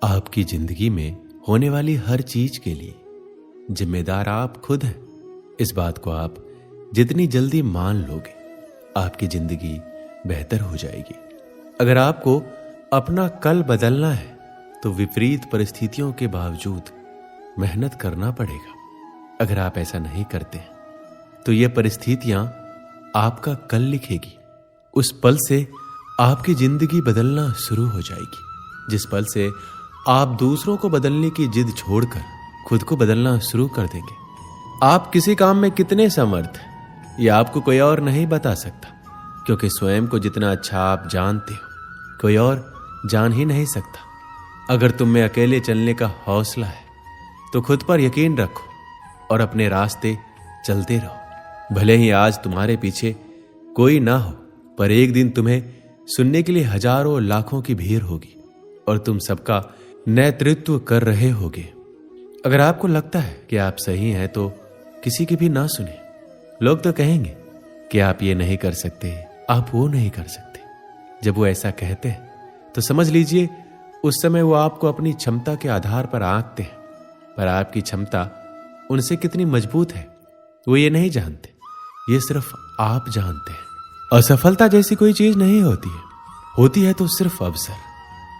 आपकी जिंदगी में होने वाली हर चीज के लिए जिम्मेदार आप खुद हैं। इस बात को आप जितनी जल्दी मान लोगे, आपकी जिंदगी बेहतर हो जाएगी। अगर आपको अपना कल बदलना है तो विपरीत परिस्थितियों के बावजूद मेहनत करना पड़ेगा। अगर आप ऐसा नहीं करते तो ये परिस्थितियां आपका कल लिखेगी। उस पल से आपकी जिंदगी बदलना शुरू हो जाएगी, जिस पल से आप दूसरों को बदलने की जिद छोड़कर खुद को बदलना शुरू कर देंगे। आप किसी काम में कितने समर्थ हैं ये आपको कोई और नहीं बता सकता, क्योंकि स्वयं को जितना अच्छा आप जानते हो कोई और जान ही नहीं सकता। अगर तुम में अकेले चलने का हौसला है तो खुद पर यकीन रखो और अपने रास्ते चलते रहो। भले ही आज तुम्हारे पीछे कोई ना हो, पर एक दिन तुम्हें सुनने के लिए हजारों लाखों की भीड़ होगी और तुम सबका नेतृत्व कर रहे होगे। अगर आपको लगता है कि आप सही हैं तो किसी की भी ना सुने। लोग तो कहेंगे कि आप ये नहीं कर सकते, आप वो नहीं कर सकते। जब वो ऐसा कहते हैं तो समझ लीजिए उस समय वो आपको अपनी क्षमता के आधार पर आंकते हैं, पर आपकी क्षमता उनसे कितनी मजबूत है वो ये नहीं जानते। ये सिर्फ आप जानते हैं। असफलता जैसी कोई चीज नहीं होती है तो सिर्फ अवसर,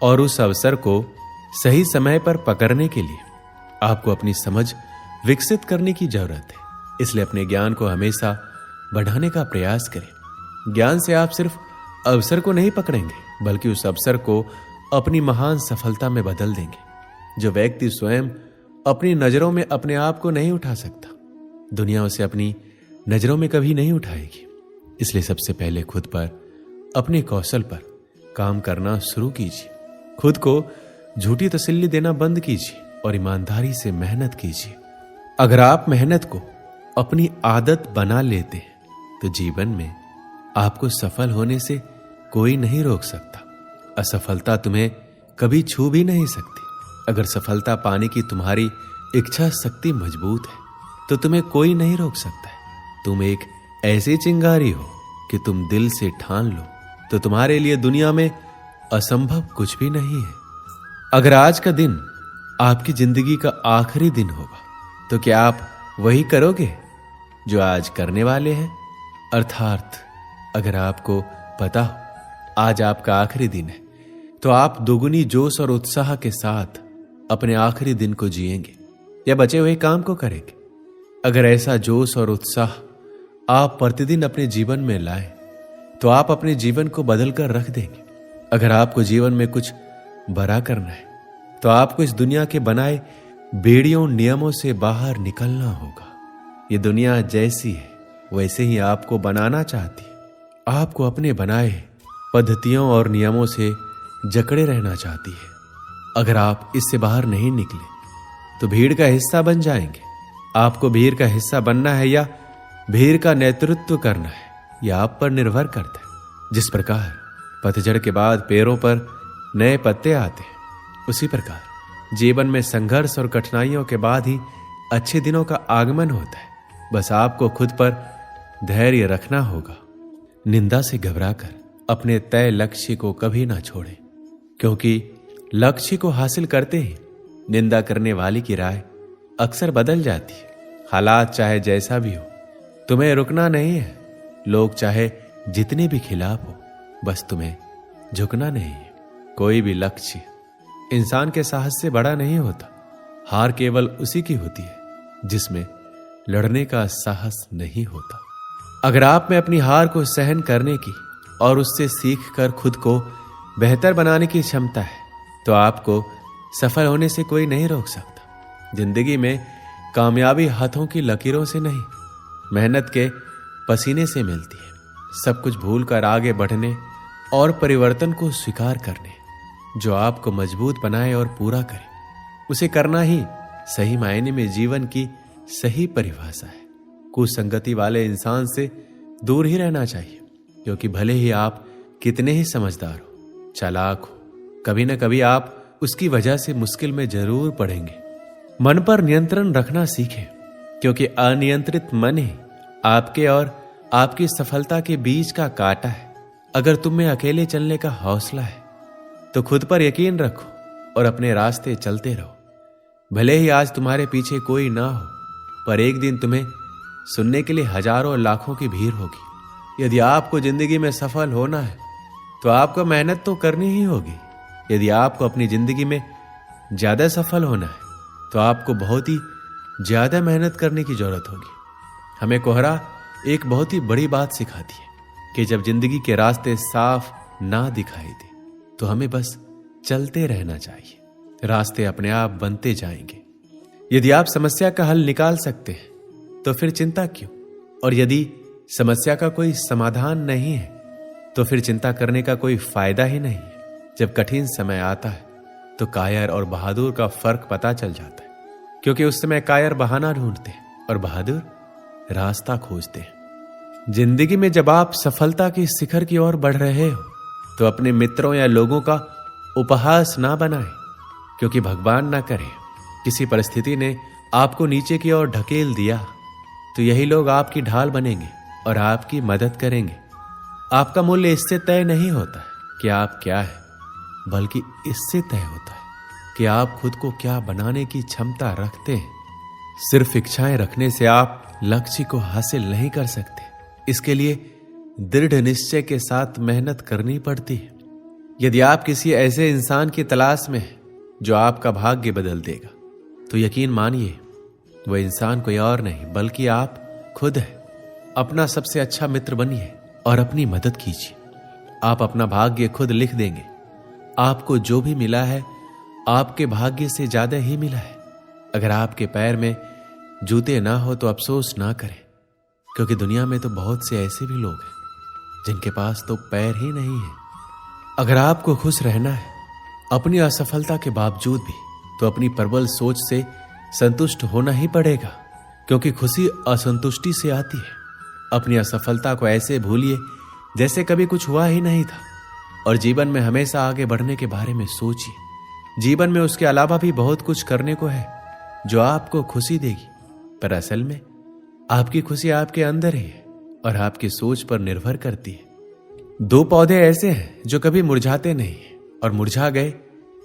और उस अवसर को सही समय पर पकड़ने के लिए आपको अपनी समझ विकसित करने की जरूरत है। इसलिए अपने ज्ञान को हमेशा बढ़ाने का प्रयास करें। ज्ञान से आप सिर्फ अवसर को नहीं पकड़ेंगे, बल्कि उस अवसर को अपनी महान सफलता में बदल देंगे। जो व्यक्ति स्वयं अपनी नजरों में अपने आप को नहीं उठा सकता, दुनिया उसे अपनी नजरों में कभी नहीं उठाएगी। इसलिए सबसे पहले खुद पर, अपने कौशल पर काम करना शुरू कीजिए। खुद को झूठी तसल्ली देना बंद कीजिए और ईमानदारी से मेहनत कीजिए। अगर आप मेहनत को अपनी आदत बना लेते हैं तो जीवन में आपको सफल होने से कोई नहीं रोक सकता। असफलता तुम्हें कभी छू भी नहीं सकती। अगर सफलता पाने की तुम्हारी इच्छा शक्ति मजबूत है तो तुम्हें कोई नहीं रोक सकता है। तुम एक ऐसी चिंगारी हो कि तुम दिल से ठान लो तो तुम्हारे लिए दुनिया में असंभव कुछ भी नहीं है। अगर आज का दिन आपकी जिंदगी का आखिरी दिन होगा तो क्या आप वही करोगे जो आज करने वाले हैं? अर्थात अगर आपको पता हो आज आपका आखिरी दिन है तो आप दोगुनी जोश और उत्साह के साथ अपने आखिरी दिन को जिएंगे या बचे हुए काम को करेंगे। अगर ऐसा जोश और उत्साह आप प्रतिदिन अपने जीवन में लाएं तो आप अपने जीवन को बदल कर रख देंगे। अगर आपको जीवन में कुछ बड़ा करना है तो आपको इस दुनिया के बनाए बेड़ियों नियमों से बाहर निकलना होगा। ये दुनिया जैसी है वैसे ही आपको बनाना चाहती है। आपको अपने बनाए पद्धतियों और नियमों से जकड़े रहना चाहती है। अगर आप इससे बाहर नहीं निकले तो भीड़ का हिस्सा बन जाएंगे। आपको भीड़ का हिस्सा बनना है या भीड़ का नेतृत्व करना है, यह आप पर निर्भर करता है। जिस प्रकार पतझड़ के बाद पेड़ों पर नए पत्ते आते हैं, उसी प्रकार जीवन में संघर्ष और कठिनाइयों के बाद ही अच्छे दिनों का आगमन होता है। बस आपको खुद पर धैर्य रखना होगा। निंदा से घबराकर अपने तय लक्ष्य को कभी ना छोड़ें, क्योंकि लक्ष्य को हासिल करते ही निंदा करने वाले की राय अक्सर बदल जाती है। हालात चाहे जैसा भी हो, तुम्हें रुकना नहीं है। लोग चाहे जितने भी खिलाफ हो, बस तुम्हें झुकना नहीं है। कोई भी लक्ष्य इंसान के साहस से बड़ा नहीं होता। हार केवल उसी की होती है जिसमें लड़ने का साहस नहीं होता। अगर आप में अपनी हार को सहन करने की और उससे सीखकर खुद को बेहतर बनाने की क्षमता है तो आपको सफल होने से कोई नहीं रोक सकता। जिंदगी में कामयाबी हाथों की लकीरों से नहीं, मेहनत के पसीने से मिलती है। सब कुछ भूलकर आगे बढ़ने और परिवर्तन को स्वीकार करने जो आपको मजबूत बनाए और पूरा करे, उसे करना ही सही मायने में जीवन की सही परिभाषा है। कुसंगति वाले इंसान से दूर ही रहना चाहिए, क्योंकि भले ही आप कितने ही समझदार हो, चालाक हो, कभी न कभी आप उसकी वजह से मुश्किल में जरूर पड़ेंगे। मन पर नियंत्रण रखना सीखें, क्योंकि अनियंत्रित मन ही आपके और आपकी सफलता के बीच का कांटा है। अगर तुम में अकेले चलने का हौसला है तो खुद पर यकीन रखो और अपने रास्ते चलते रहो। भले ही आज तुम्हारे पीछे कोई ना हो, पर एक दिन तुम्हें सुनने के लिए हजारों लाखों की भीड़ होगी। यदि आपको जिंदगी में सफल होना है तो आपको मेहनत तो करनी ही होगी। यदि आपको अपनी जिंदगी में ज्यादा सफल होना है तो आपको बहुत ही ज्यादा मेहनत करने की जरूरत होगी। हमें कोहरा एक बहुत ही बड़ी बात सिखाती है कि जब जिंदगी के रास्ते साफ ना दिखाई दे तो हमें बस चलते रहना चाहिए। रास्ते अपने आप बनते जाएंगे। यदि आप समस्या का हल निकाल सकते हैं तो फिर चिंता क्यों? और यदि समस्या का कोई समाधान नहीं है तो फिर चिंता करने का कोई फायदा ही नहीं है। जब कठिन समय आता है तो कायर और बहादुर का फर्क पता चल जाता है, क्योंकि उस समय कायर बहाना ढूंढते हैं और बहादुर रास्ता खोजते हैं। जिंदगी में जब आप सफलता की शिखर की ओर बढ़ रहे हो तो अपने मित्रों या लोगों का उपहास ना बनाएं, क्योंकि भगवान ना करे किसी परिस्थिति ने आपको नीचे की ओर ढकेल दिया तो यही लोग आपकी ढाल बनेंगे और आपकी मदद करेंगे। आपका मूल्य इससे तय नहीं होता है कि आप क्या है, बल्कि इससे तय होता है कि आप खुद को क्या बनाने की क्षमता रखते हैं। सिर्फ इच्छाएं रखने से आप लक्ष्य को हासिल नहीं कर सकते। इसके लिए दृढ़ निश्चय के साथ मेहनत करनी पड़ती है। यदि आप किसी ऐसे इंसान की तलाश में हैं जो आपका भाग्य बदल देगा तो यकीन मानिए वह इंसान कोई और नहीं बल्कि आप खुद है। अपना सबसे अच्छा मित्र बनिए और अपनी मदद कीजिए। आप अपना भाग्य खुद लिख देंगे। आपको जो भी मिला है आपके भाग्य से ज्यादा ही मिला है। अगर आपके पैर में जूते ना हो तो अफसोस ना करें, क्योंकि दुनिया में तो बहुत से ऐसे भी लोग हैं जिनके पास तो पैर ही नहीं है। अगर आपको खुश रहना है अपनी असफलता के बावजूद भी तो अपनी प्रबल सोच से संतुष्ट होना ही पड़ेगा, क्योंकि खुशी असंतुष्टि से आती है। अपनी असफलता को ऐसे भूलिए जैसे कभी कुछ हुआ ही नहीं था और जीवन में हमेशा आगे बढ़ने के बारे में सोचिए। जीवन में उसके अलावा भी बहुत कुछ करने को है जो आपको खुशी देगी, पर असल में आपकी खुशी आपके अंदर ही है और आपकी सोच पर निर्भर करती है। दो पौधे ऐसे हैं जो कभी मुरझाते नहीं और मुरझा गए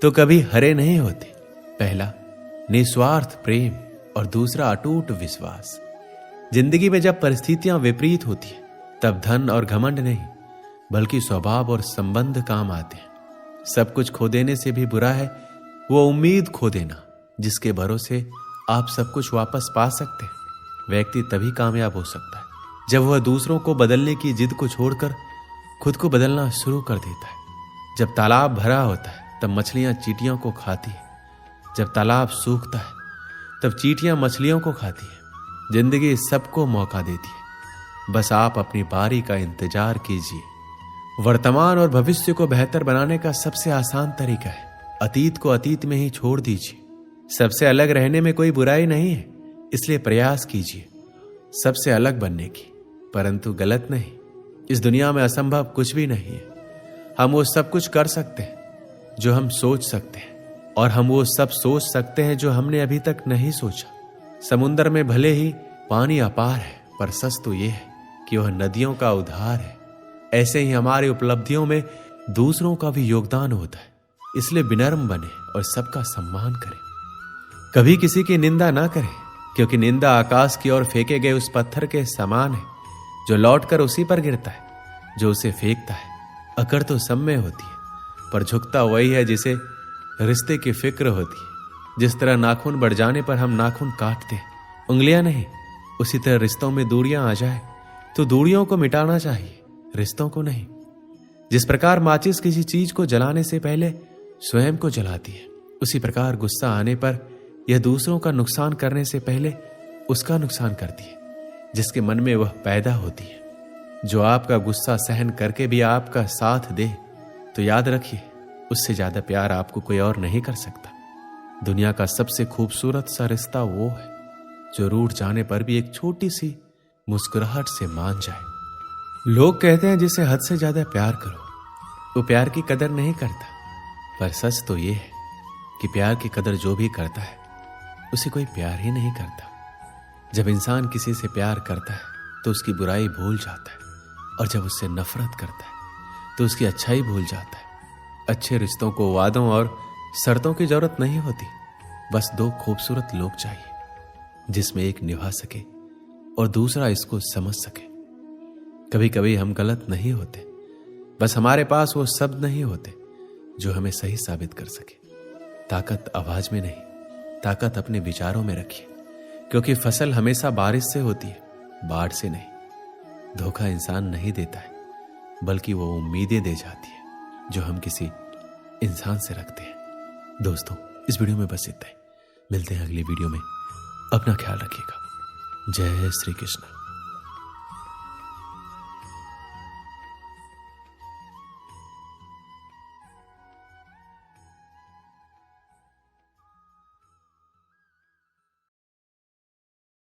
तो कभी हरे नहीं होते। पहला निस्वार्थ प्रेम और दूसरा अटूट विश्वास। जिंदगी में जब परिस्थितियां विपरीत होती है तब धन और घमंड नहीं बल्कि स्वभाव और संबंध काम आते हैं। सब कुछ खो देने से भी बुरा है वो उम्मीद खो देना जिसके भरोसे आप सब कुछ वापस पा सकते हैं। व्यक्ति तभी कामयाब हो सकता है जब वह दूसरों को बदलने की जिद को छोड़कर खुद को बदलना शुरू कर देता है। जब तालाब भरा होता है तब मछलियां चींटियों को खाती है। जब तालाब सूखता है तब चींटियां मछलियों को खाती है। जिंदगी सबको मौका देती है, बस आप अपनी बारी का इंतजार कीजिए। वर्तमान और भविष्य को बेहतर बनाने का सबसे आसान तरीका है अतीत को अतीत में ही छोड़ दीजिए। सबसे अलग रहने में कोई बुराई नहीं है, इसलिए प्रयास कीजिए सबसे अलग बनने की, परंतु गलत नहीं। इस दुनिया में असंभव कुछ भी नहीं है। हम वो सब कुछ कर सकते हैं जो हम सोच सकते हैं और हम वो सब सोच सकते हैं जो हमने अभी तक नहीं सोचा। समुद्र में भले ही पानी अपार है पर सच तो ये है कि वह नदियों का उद्धार है। ऐसे ही हमारी उपलब्धियों में दूसरों का भी योगदान होता है, इसलिए विनम्र बने और सबका सम्मान करें। कभी किसी की निंदा ना करें, क्योंकि निंदा आकाश की ओर फेंके गए उस पत्थर के समान है जो लौटकर उसी पर गिरता है जो उसे फेंकता है। अकड़ तो सब में होती है पर झुकता वही है जिसे रिश्ते की फिक्र होती है। जिस तरह नाखून बढ़ जाने पर हम नाखून काटते हैं, उंगलियां नहीं, उसी तरह रिश्तों में दूरियां आ जाए तो दूरियों को मिटाना चाहिए, रिश्तों को नहीं। जिस प्रकार माचिस किसी चीज को जलाने से पहले स्वयं को जलाती है, उसी प्रकार गुस्सा आने पर यह दूसरों का नुकसान करने से पहले उसका नुकसान करती है जिसके मन में वह पैदा होती है। जो आपका गुस्सा सहन करके भी आपका साथ दे तो याद रखिए उससे ज्यादा प्यार आपको कोई और नहीं कर सकता। दुनिया का सबसे खूबसूरत सा रिश्ता वो है जो रूठ जाने पर भी एक छोटी सी मुस्कुराहट से मान जाए। लोग कहते हैं जिसे हद से ज्यादा प्यार करो वो प्यार की कदर नहीं करता, पर सच तो ये है कि प्यार की कदर जो भी करता है उसे कोई प्यार ही नहीं करता। जब इंसान किसी से प्यार करता है तो उसकी बुराई भूल जाता है, और जब उससे नफरत करता है तो उसकी अच्छाई भूल जाता है। अच्छे रिश्तों को वादों और शर्तों की जरूरत नहीं होती, बस दो खूबसूरत लोग चाहिए जिसमें एक निभा सके और दूसरा इसको समझ सके। कभी कभी हम गलत नहीं होते, बस हमारे पास वो शब्द नहीं होते जो हमें सही साबित कर सके। ताकत आवाज में नहीं, ताकत अपने विचारों में रखिए, क्योंकि फसल हमेशा बारिश से होती है, बाढ़ से नहीं। धोखा इंसान नहीं देता है, बल्कि वो उम्मीदें दे जाती है जो हम किसी इंसान से रखते हैं। दोस्तों, इस वीडियो में बस इतना ही। मिलते हैं अगली वीडियो में। अपना ख्याल रखिएगा। जय श्री कृष्ण।